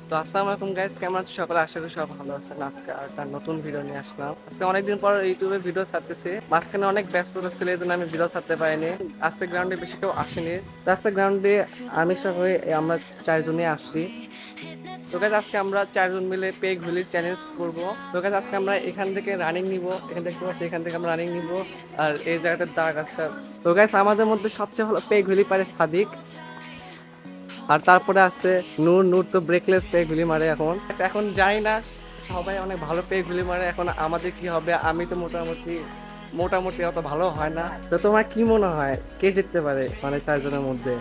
তো আসসালামু আলাইকুম গাইস, কেমন আছেন সকালে? আশা করি সব ভালো আছেন। আজকে একটা নতুন ভিডিও নিয়ে আসলাম। আজকে অনেকদিন পর ইউটিউবে ভিডিও ছাড়তেছি। মাঝখানে অনেক ব্যস্ততা ছিল, এই জন্য আমি ভিডিও ছাড়তে পারিনি। আজকে গ্রাউন্ডে বেশি কেউ আসেনি। তো আজকে গ্রাউন্ডে আমি সহ আমরা 4জনই আসছি। তো গাইস আজকে আমরা 4জন মিলে পেগ ভ্যালি চ্যালেঞ্জ করবো। তো গাইস আজকে আমরা এখান থেকে রানিং নিব, এখান থেকে আমরা রানিং নিব। আর এই জায়গাটার দাগ আছে। তো গাইস আমাদের মধ্যে সবচেয়ে ভালো পেগ ভ্যালি পারে সাদিক। আর তারপরে আছে নূর। নূর তো ব্রেকলেস পেগ ভ্যালি মারে। এখন জানি না, সবাই অনেক ভালো পেগ ভ্যালি মারে। এখন আমাদের কি হবে? আমি তো মোটামুটি অত ভালো হয় না। তো তোমার কি মনে হয় কে জিততে পারে মানে 4জনের মধ্যে?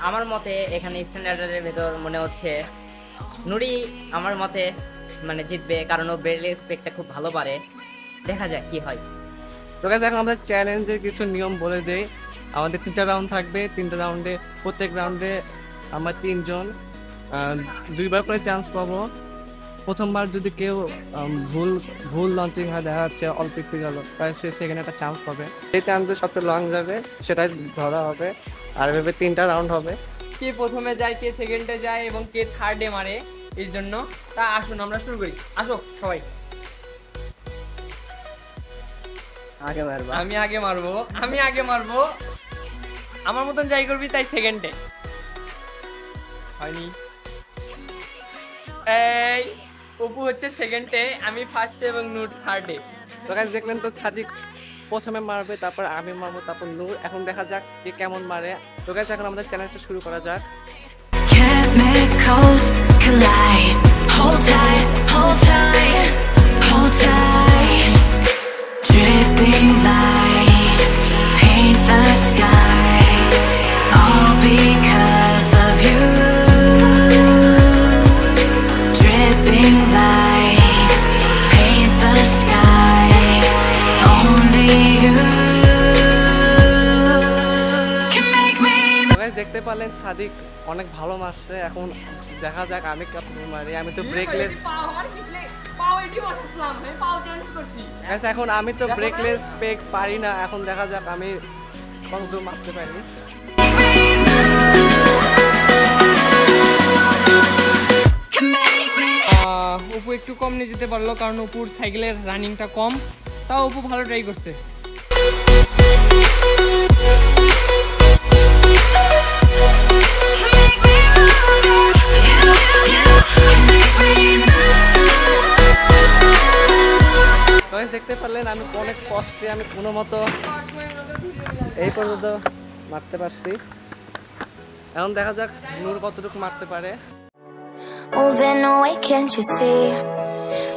আমার মতে এখানে স্ট্যান্ডার্ডের ভেতর মনে হচ্ছে নুরি আমার মতে মানে জিতবে, কারণ ও ব্রেলেস পেকটা খুব ভালো পারে। দেখা যাক কি হয়। তো গাইস এখন আমাদের চ্যালেঞ্জের কিছু নিয়ম বলে দেই। আমাদের 3টা রাউন্ড থাকবে। 3টা রাউন্ডে প্রত্যেক রাউন্ডে আমরা 3জন 2বার করে চান্স পাবো। প্রথমবার যদি কেউ ভুল লঞ্চিং হয়, দেখা যাচ্ছে অল্প একটু গেল, তাহলে সে সেখানে একটা চান্স পাবে। সেই চান্সে সবচেয়ে লং যাবে সেটাই ধরা হবে। আর এভাবে 3টা রাউন্ড হবে। কে প্রথমে যায়, কে সেকেন্ডে যায় এবং কে থার্ডে মারে, এর জন্য তা আসুন আমরা শুরু করি। আসো সবাই। আগে মারবা? আমি আগে মারবো। আমার মতন যাই করবি তাই সেকেন্ডে হয়নি। এই অপু হচ্ছে সেকেন্ডে, আমি ফার্স্টে এবং নূর থার্ডে। তো গাইস দেখলেন তো, সাদিক প্রথমে মারবে, তারপর আমি মারবো, তারপর নূর। এখন দেখা যাক কে কেমন মারে। তো গাইস এখন আমাদের চ্যালেঞ্জটা শুরু করা যাক। Chemicals collide. Hold tight, hold tight, hold tight. Dripping lights paint the skies, all because of you. Dripping lights paint the skies, only you can make me. তো গাইস দেখতে পারলেন সাদিক অনেক ভালো মারছে। এখন দেখা যাক আমি কতদূর মারি। আমি তো ব্রেকলেস গাইস, এখন আমি তো ব্রেকলেস পেগ পারি না। এখন দেখা যাক আমি কতদূর মারতে পারি। অপু একটু কম নিয়ে যেতে পারলো, কারণ অপুর সাইকেলের রানিংটা কম। তাও অপু ভালো ট্রাই করছে। দেখতে পারলেন আমি অনেক কষ্টে আমি কোনো মতো এই পর্যন্ত মারতে পারছি। এখন দেখা যাক নূর কতটুকু মারতে পারে। Moving away, can't you see?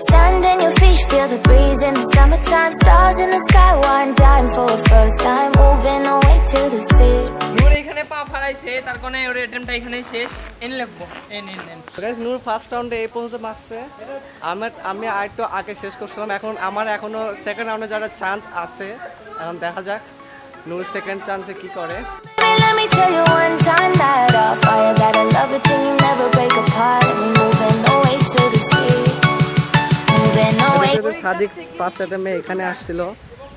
Sand in your feet, feel the breeze in the summertime. Stars in the sky, one dime for a first time. Moving away to the sea. নূর এখানে পা ফালাইছে, তার কারণে ওর অ্যাটেম্পটা এখানেই শেষ। এন লিখবো, N. Guys নূর first রাউন্ডে এই পর্যন্ত মারছে। আমি আরেকটু আগে শেষ করছিলাম। আমার এখনো সেকেন্ড রাউন্ডে যারা চান্স আছে। এখন দেখা যাক নূর সেকেন্ড চান্সে কি করে। Let me tell you one time that our fire, that I love it till you never break apart. And we're moving away to the sea. Moving away. Sadik first attempt এখানে আসছিল,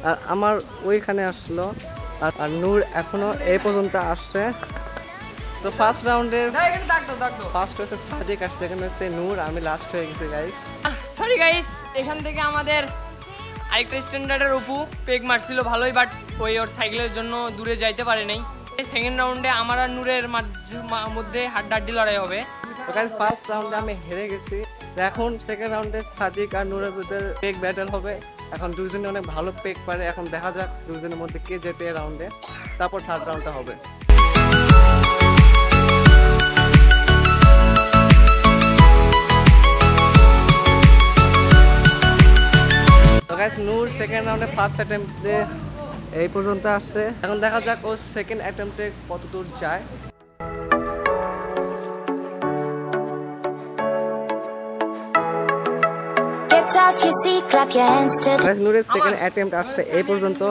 আর আমার ওইখানে আসছিল। আর নূর এখনো এই পর্যন্ত আসছে। তো ফার্স্ট রাউন্ডের ফার্স্ট হচ্ছে সাদিক, আর সেকেন্ড হচ্ছে নূর। আমি লাস্ট হয়ে গেছি গাইস। সরি গাইস, এখান থেকে আমাদের আরেকটা স্ট্যান্ডার্ডের অপু পেগ মারছিল ভালোই, বাট ওর সাইকেলের জন্য দূরে যাইতে পারে নাই। সেকেন্ড রাউন্ডে আমার আর নূরের মধ্যে হাড্ডাহাড্ডি লড়াই হবে। তো গাইস ফার্স্ট রাউন্ডে আমি হেরে গেছি। তো এখন সেকেন্ড রাউন্ডে সাদিক আর নূরের ভিতরে পেগ ব্যাটেল হবে। এখন দুইজনে অনেক ভালো পেগ পারে। এখন দেখা যাক দুইজনের মধ্যে কে জেতে এই রাউন্ডে। তারপর থার্ড রাউন্ডটা হবে। তো গাইস নূর সেকেন্ড রাউন্ডে ফার্স্ট অ্যাটেম্পটে এই পর্যন্ত আসছে। এখন দেখা যাক ও সেকেন্ড অ্যাটেম্পটে কত দূর যায়। নূরের সেকেন্ড অ্যাটেম্পট আসছে এই পর্যন্ত,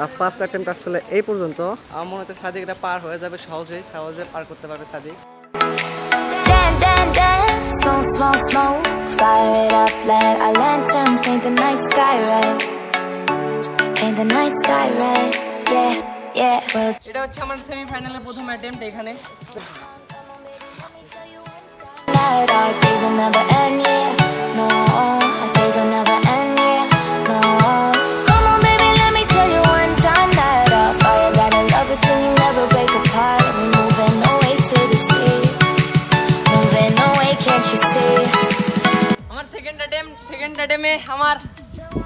আর ফার্স্ট অ্যাটেম্পট আসলে এই পর্যন্ত। আমার মনে হচ্ছে সাদিক এটা পার হয়ে যাবে, সহজে পার করতে পারবে Sadiq. Smoke, smoke, smoke, fire it up, let our lanterns paint the night sky red. Paint the night sky red, yeah, yeah. Well, এটা হচ্ছে আমার সেমিফাইনালের প্রথম অ্যাটেম্পট এখানে। let our days অ্যাটেমে আমার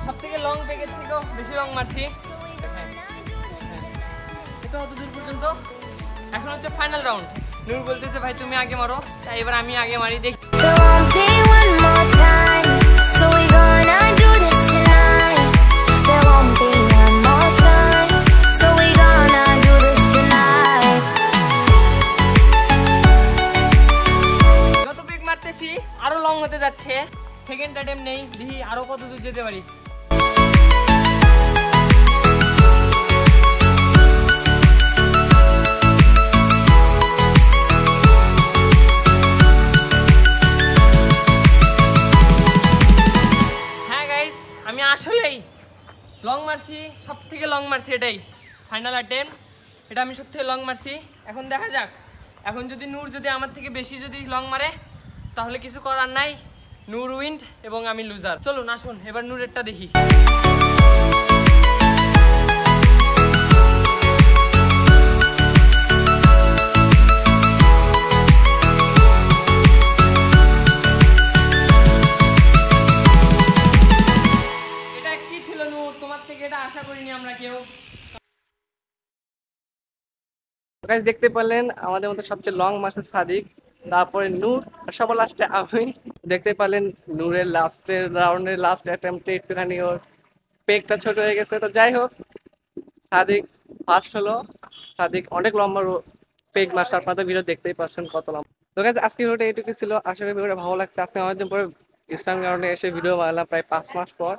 সব থেকে লং পেগের থেকেও বেশি লং মারছি। এটা কত দূর পর্যন্ত? এখন হচ্ছে ফাইনাল রাউন্ড। নূর বলতেছে ভাই তুমি আগে মারো, তাই এবার আমি আগে মারি, দেখি। There won't be one more time, so we gonna do this tonight. There won't be one more time, so we gonna do this tonight. যত পেগ মারতেছি আরো লং হতে যাচ্ছে। সেকেন্ড অ্যাটেম্প নেই, দেখি আরো কত দূর যেতে পারি। আমি আসলেই লং মারছি, সব থেকে লং মারছি, এটাই ফাইনাল অ্যাটেম্প। এটা আমি সব থেকে লং মারছি। এখন দেখা যাক, এখন যদি নূর যদি আমার থেকে বেশি যদি লং মারে তাহলে কিছু করার নাই, নূর উইন্ড এবং আমি লুজার। চলুন আসুন এবার নূরেরটা দেখি। আশা করিনি আমরা কেউ। গাইস দেখতে পেলেন আমাদের মধ্যে সবচেয়ে লং মারছে সাদিক, তারপরে নূর, সবার লাস্টে আমি। দেখতে পেলেন নূরের লাস্টের রাউন্ডের লাস্ট অ্যাটেম্পটে একটুখানি ওর পেগটা ছোট হয়ে গেছে। তো যাই হোক, সাদিক ফার্স্ট হলো। সাদিক অনেক লম্বা পেগ মারছে, আপনাদের ভিডিও দেখতেই পাচ্ছেন কত লম্বা। তো গাইস আজকে ভিডিওটা এইটুকু ছিল, আশা করি ভিডিওটা ভালো লাগছে। আজকে অনেকদিন পরে ইনস্টাগ্রাম গ্রাউন্ডে এসে ভিডিও বানালাম, প্রায় 5 মাস পর।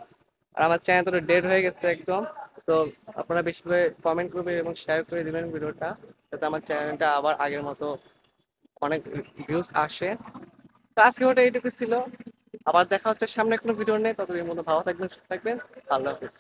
আর আমার চ্যানেল তো ডেড হয়ে গেছে একদম। তো আপনারা বেশি করে কমেন্ট করবেন এবং শেয়ার করে দিবেন ভিডিওটা, যাতে আমার চ্যানেলটা আবার আগের মতো অনেক ভিউজ আসে। তো আজকে ওটা এইটুকু ছিল, আবার দেখা হচ্ছে সামনে কোনো ভিডিও নেই। ততদিন মতো ভালো থাকবেন, সুস্থ থাকবেন, আল্লাহ হাফিজ।